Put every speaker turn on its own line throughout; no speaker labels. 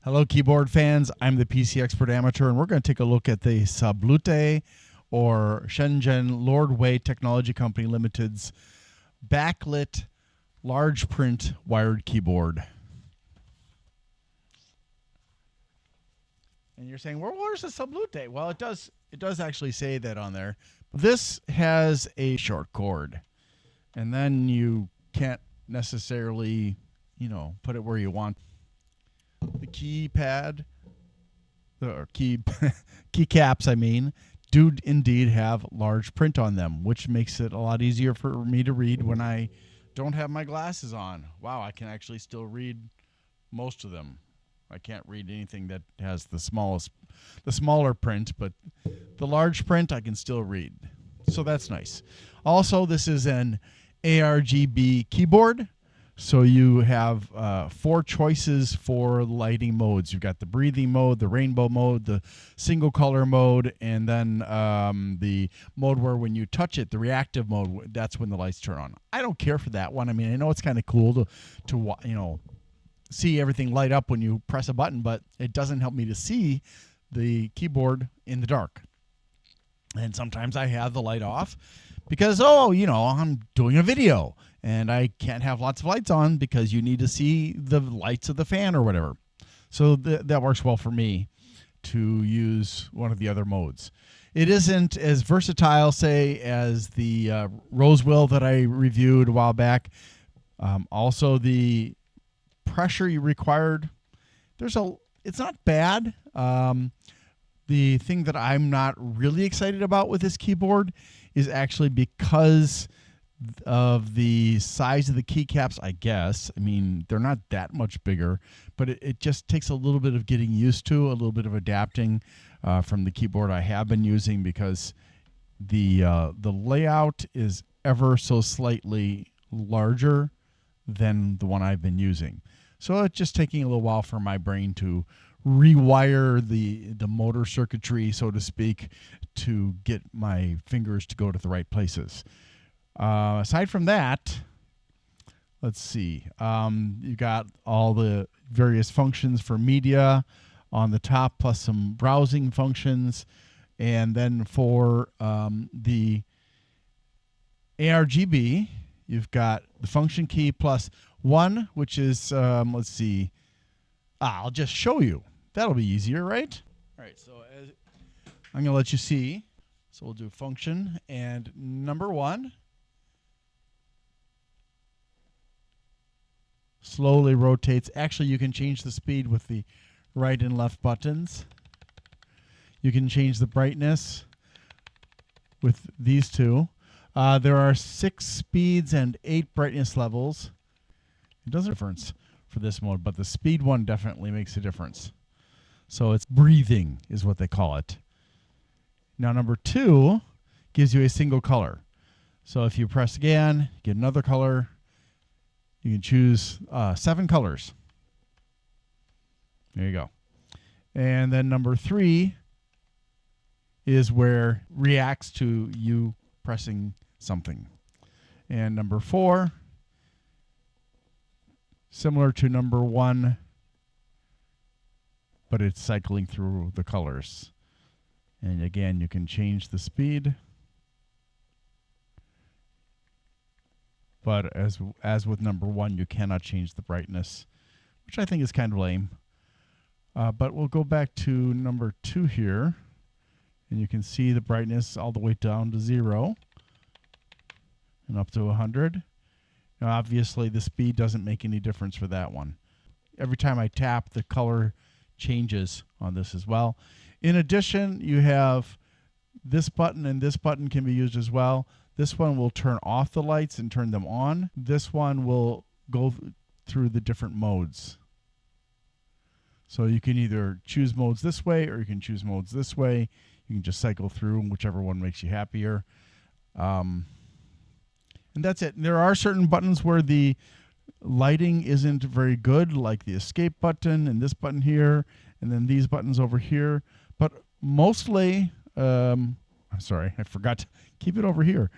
Hello, keyboard fans. I'm the PC Expert Amateur, and we're going to take a look at the Sablute, or Shenzhen Lordway Technology Company Limited's backlit large print wired keyboard. And you're saying, well, where's the Sablute? Well, it does actually say that on there. This has a short cord, and then you can't necessarily, put it where you want. The keypad, or keycaps, do indeed have large print on them, which makes it a lot easier for me to read when I don't have my glasses on. Wow, I can actually still read most of them. I can't read anything that has the smaller print, but the large print I can still read. So that's nice. Also, this is an ARGB keyboard. So you have 4 choices for lighting modes. You've got the breathing mode, the rainbow mode, the single color mode, and then the mode where when you touch it, the reactive mode, that's when the lights turn on. I don't care for that one. I know it's kind of cool to see everything light up when you press a button, but it doesn't help me to see the keyboard in the dark. And sometimes I have the light off because, I'm doing a video and I can't have lots of lights on because you need to see the lights of the fan or whatever. So that works well for me to use one of the other modes. It isn't as versatile, say, as the Rosewill that I reviewed a while back. Also, the pressure you required, it's not bad. The thing that I'm not really excited about with this keyboard is actually because of the size of the keycaps, I guess. They're not that much bigger, but it just takes a little bit of getting used to, a little bit of adapting from the keyboard I have been using, because the layout is ever so slightly larger than the one I've been using. So it's just taking a little while for my brain to rewire the motor circuitry, so to speak, to get my fingers to go to the right places. Aside from that, let's see. You got all the various functions for media on the top, plus some browsing functions. And then for the ARGB, you've got the function key plus 1, which is, let's see. I'll just show you. That'll be easier, right? All right, so I'm going to let you see. So we'll do function, and number 1 slowly rotates. Actually, you can change the speed with the right and left buttons. You can change the brightness with these two. There are 6 speeds and 8 brightness levels. It doesn't make a difference for this mode, but the speed one definitely makes a difference. So it's breathing is what they call it. Now number 2 gives you a single color. So if you press again, get another color. You can choose 7 colors. There you go. And then number 3 is where reacts to you pressing something. And number 4, similar to number 1, but it's cycling through the colors. And again, you can change the speed. But as with number 1, you cannot change the brightness, which I think is kind of lame. But we'll go back to number 2 here, and you can see the brightness all the way down to 0 and up to 100. Now, obviously, the speed doesn't make any difference for that one. Every time I tap, the color changes on this as well. In addition, you have this button, and this button can be used as well. This one will turn off the lights and turn them on. This one will go through the different modes. So you can either choose modes this way, or you can choose modes this way. You can just cycle through whichever one makes you happier. And that's it. There are certain buttons where the lighting isn't very good, like the escape button and this button here, and then these buttons over here. But mostly, I'm sorry, I forgot to keep it over here.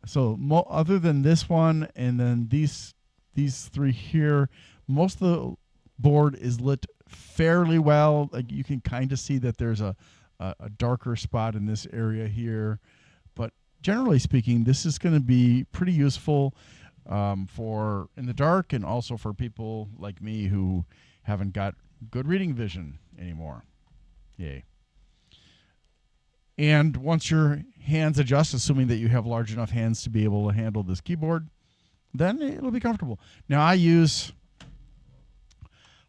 So other than this one and then these 3 here, most of the board is lit fairly well. Like you can kind of see that there's a darker spot in this area here. But generally speaking, this is going to be pretty useful for in the dark, and also for people like me who haven't got good reading vision anymore. Yay. And once your hands adjust, assuming that you have large enough hands to be able to handle this keyboard, then it'll be comfortable. Now I use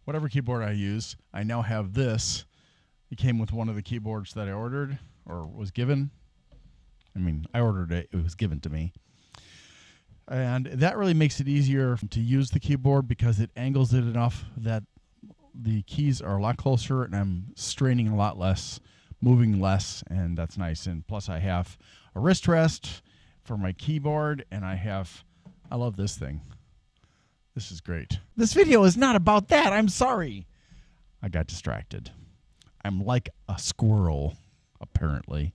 whatever keyboard I use. I now have this. It came with one of the keyboards that I ordered or was given. I mean, I ordered it. It was given to me. And that really makes it easier to use the keyboard because it angles it enough that the keys are a lot closer and I'm straining a lot less, moving less, and that's nice. And plus I have a wrist rest for my keyboard, and I love this thing. This is great. This video is not about that. I'm sorry. I got distracted. I'm like a squirrel, apparently.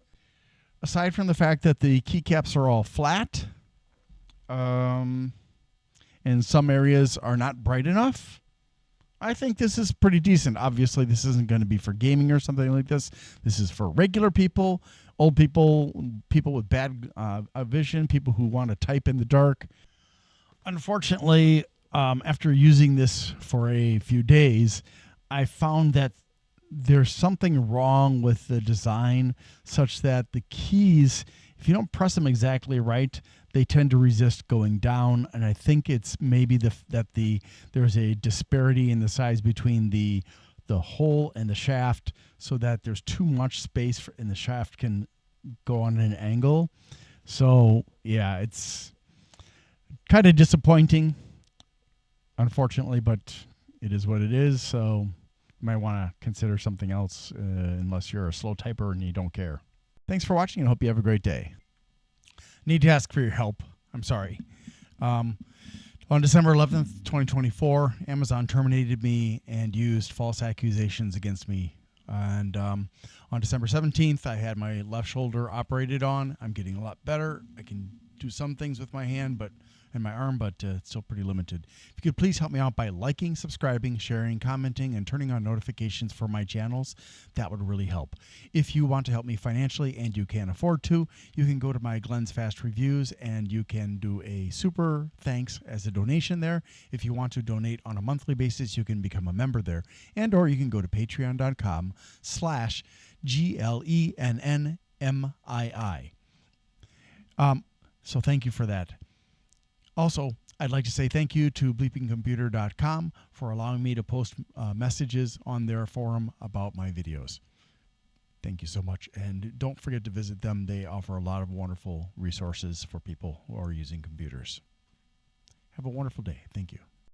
Aside from the fact that the keycaps are all flat, and some areas are not bright enough, I think this is pretty decent. Obviously, this isn't going to be for gaming or something like this. This is for regular people, old people, people with bad vision, people who want to type in the dark. Unfortunately, after using this for a few days, I found that there's something wrong with the design such that the keys, if you don't press them exactly right, they tend to resist going down. And I think it's maybe there's a disparity in the size between the hole and the shaft, so that there's too much space and the shaft can go on an angle. So yeah, it's kind of disappointing, unfortunately, but it is what it is. So you might want to consider something else unless you're a slow typer and you don't care. Thanks for watching, and hope you have a great day. Need to ask for your help. I'm sorry. On December 11th, 2024, Amazon terminated me and used false accusations against me. And on December 17th, I had my left shoulder operated on. I'm getting a lot better. I can do some things with my hand and my arm, but it's still pretty limited. If you could please help me out by liking, subscribing, sharing, commenting, and turning on notifications for my channels, that would really help. If you want to help me financially and you can afford to, you can go to my Glenn's Fast Reviews and you can do a super thanks as a donation there. If you want to donate on a monthly basis, you can become a member there. And or you can go to patreon.com/GLENNMII. So thank you for that. Also, I'd like to say thank you to bleepingcomputer.com for allowing me to post messages on their forum about my videos. Thank you so much. And don't forget to visit them. They offer a lot of wonderful resources for people who are using computers. Have a wonderful day. Thank you.